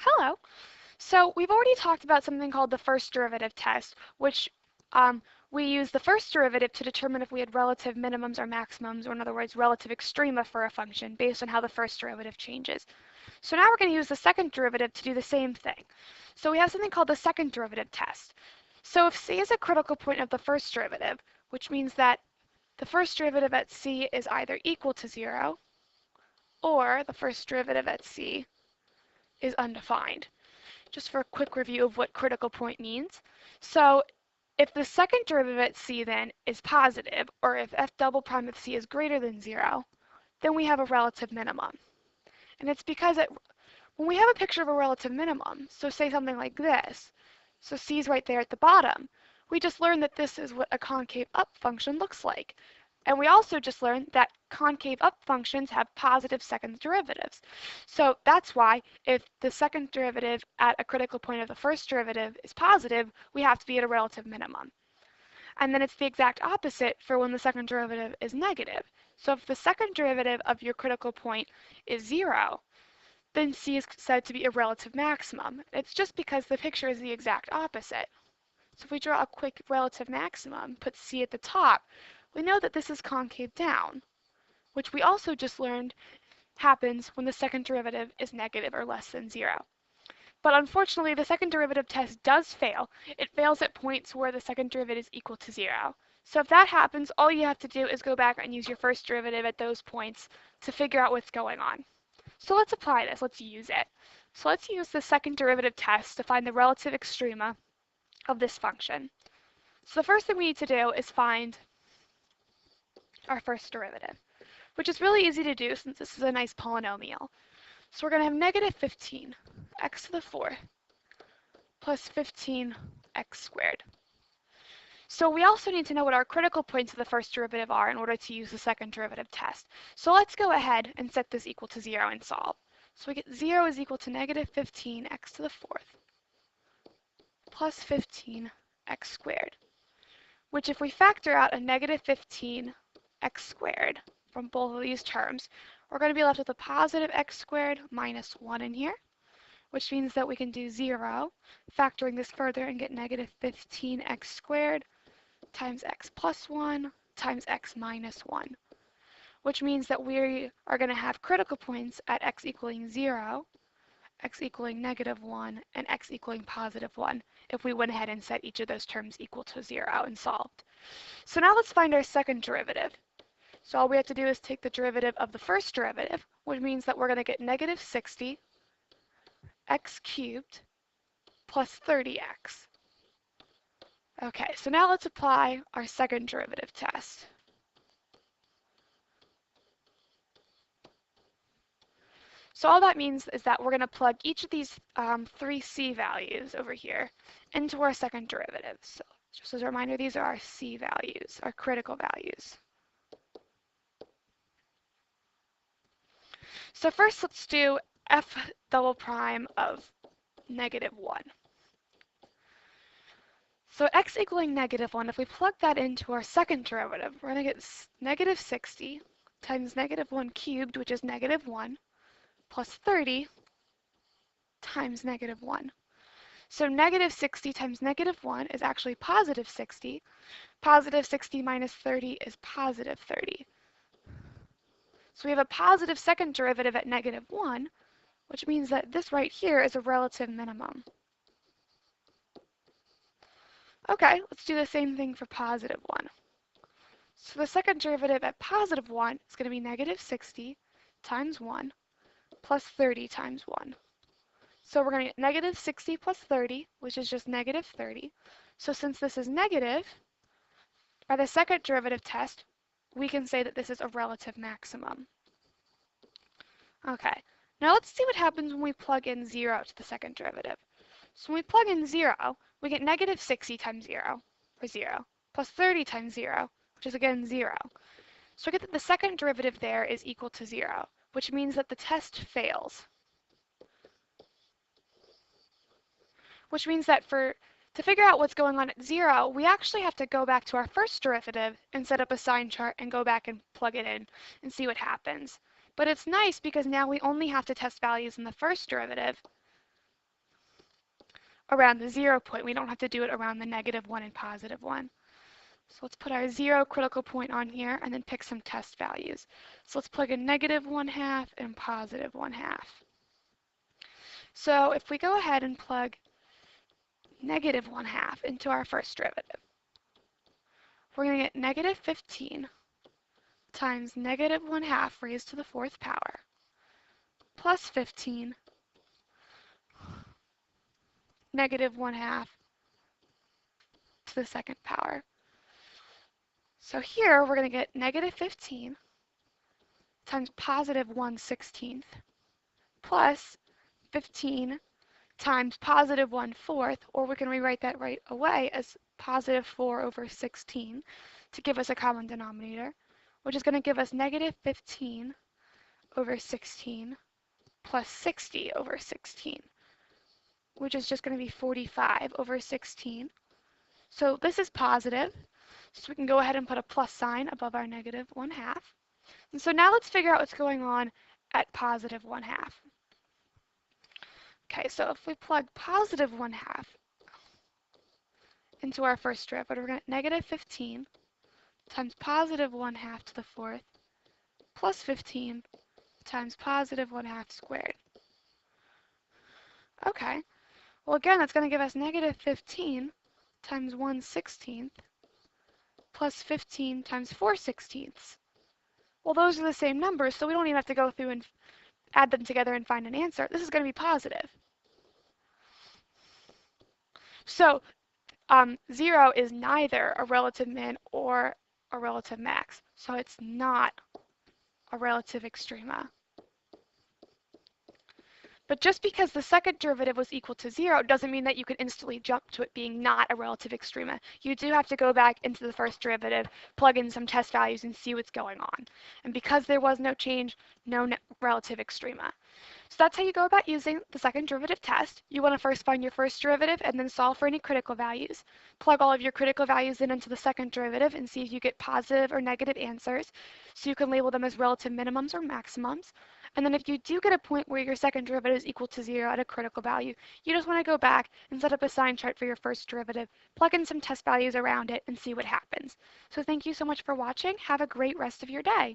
Hello. So we've already talked about something called the first derivative test, which we use the first derivative to determine if we had relative minimums or maximums, or in other words, relative extrema for a function based on how the first derivative changes. So now we're going to use the second derivative to do the same thing. So we have something called the second derivative test. So if c is a critical point of the first derivative, which means that the first derivative at c is either equal to 0 or the first derivative at c is undefined. Just for a quick review of what critical point means. So if the second derivative at c then is positive, or if f double prime of c is greater than 0, then we have a relative minimum. And it's because when we have a picture of a relative minimum, so say something like this, so c is right there at the bottom, we just learned that this is what a concave up function looks like. And we also just learned that concave up functions have positive second derivatives. So that's why if the second derivative at a critical point of the first derivative is positive, we have to be at a relative minimum. And then it's the exact opposite for when the second derivative is negative. So if the second derivative of your critical point is 0, then c is said to be a relative maximum. It's just because the picture is the exact opposite. So if we draw a quick relative maximum, put c at the top, we know that this is concave down, which we also just learned happens when the second derivative is negative or less than 0. But unfortunately, the second derivative test does fail. It fails at points where the second derivative is equal to 0. So if that happens, all you have to do is go back and use your first derivative at those points to figure out what's going on. So let's apply this. Let's use it. So let's use the second derivative test to find the relative extrema of this function. So the first thing we need to do is find our first derivative, which is really easy to do since this is a nice polynomial. So we're going to have negative 15 x to the 4th plus 15 x squared. So we also need to know what our critical points of the first derivative are in order to use the second derivative test. So let's go ahead and set this equal to 0 and solve. So we get 0 is equal to negative 15 x to the 4th plus 15 x squared, which if we factor out a negative 15 x squared from both of these terms, we're going to be left with a positive x squared minus 1 in here, which means that we can do 0, factoring this further and get negative 15x squared times x plus 1 times x minus 1, which means that we are going to have critical points at x equaling 0, x equaling negative 1, and x equaling positive 1 if we went ahead and set each of those terms equal to 0 and solved. So now let's find our second derivative. So all we have to do is take the derivative of the first derivative, which means that we're going to get negative 60 x cubed plus 30x. Okay, so now let's apply our second derivative test. So all that means is that we're going to plug each of these three c values over here into our second derivative. So just as a reminder, these are our c values, our critical values. So first let's do f double prime of negative 1. So x equaling negative 1, if we plug that into our second derivative, we're going to get negative 60 times negative 1 cubed, which is negative 1, plus 30 times negative 1. So negative 60 times negative 1 is actually positive 60. Positive 60 minus 30 is positive 30. So we have a positive second derivative at negative 1, which means that this right here is a relative minimum. Okay, let's do the same thing for positive 1. So the second derivative at positive 1 is going to be negative 60 times 1 plus 30 times 1. So we're going to get negative 60 plus 30, which is just negative 30. So since this is negative, by the second derivative test, we can say that this is a relative maximum. Okay, now let's see what happens when we plug in 0 to the second derivative. So when we plug in 0, we get negative 60 times 0, or 0, plus 30 times 0, which is again 0. So we get that the second derivative there is equal to 0, which means that the test fails. Which means that to figure out what's going on at 0, we actually have to go back to our first derivative and set up a sign chart and go back and plug it in and see what happens. But it's nice because now we only have to test values in the first derivative around the 0 point. We don't have to do it around the -1 and +1. So let's put our 0 critical point on here and then pick some test values. So let's plug in -1/2 and +1/2. So if we go ahead and plug -1/2 into our first derivative, we're going to get -15 times -1/2 raised to the 4th power plus 15 -1/2 to the 2nd power. So here we're going to get -15 times +1/16 plus 15 times +1/4, or we can rewrite that right away as +4/16 to give us a common denominator, which is going to give us -15/16 plus 60/16, which is just going to be 45/16. So this is positive, so we can go ahead and put a plus sign above our -1/2. And so now let's figure out what's going on at +1/2. Okay, so if we plug +1/2 into our first derivative, we're going to get -15 times +1/2 to the 4th plus 15 times +1/2 squared. Okay, well again, that's going to give us -15 times 1/16 plus 15 times 4/16. Well, those are the same numbers, so we don't even have to go through and add them together and find an answer. This is going to be positive. So 0 is neither a relative min or a relative max, so it's not a relative extrema. But just because the second derivative was equal to 0 doesn't mean that you can instantly jump to it being not a relative extrema. You do have to go back into the first derivative, plug in some test values, and see what's going on. And because there was no change, no relative extrema. So that's how you go about using the second derivative test. You want to first find your first derivative and then solve for any critical values. Plug all of your critical values in into the second derivative and see if you get positive or negative answers. So you can label them as relative minimums or maximums. And then if you do get a point where your second derivative is equal to 0 at a critical value, you just want to go back and set up a sign chart for your first derivative, plug in some test values around it, and see what happens. So thank you so much for watching. Have a great rest of your day.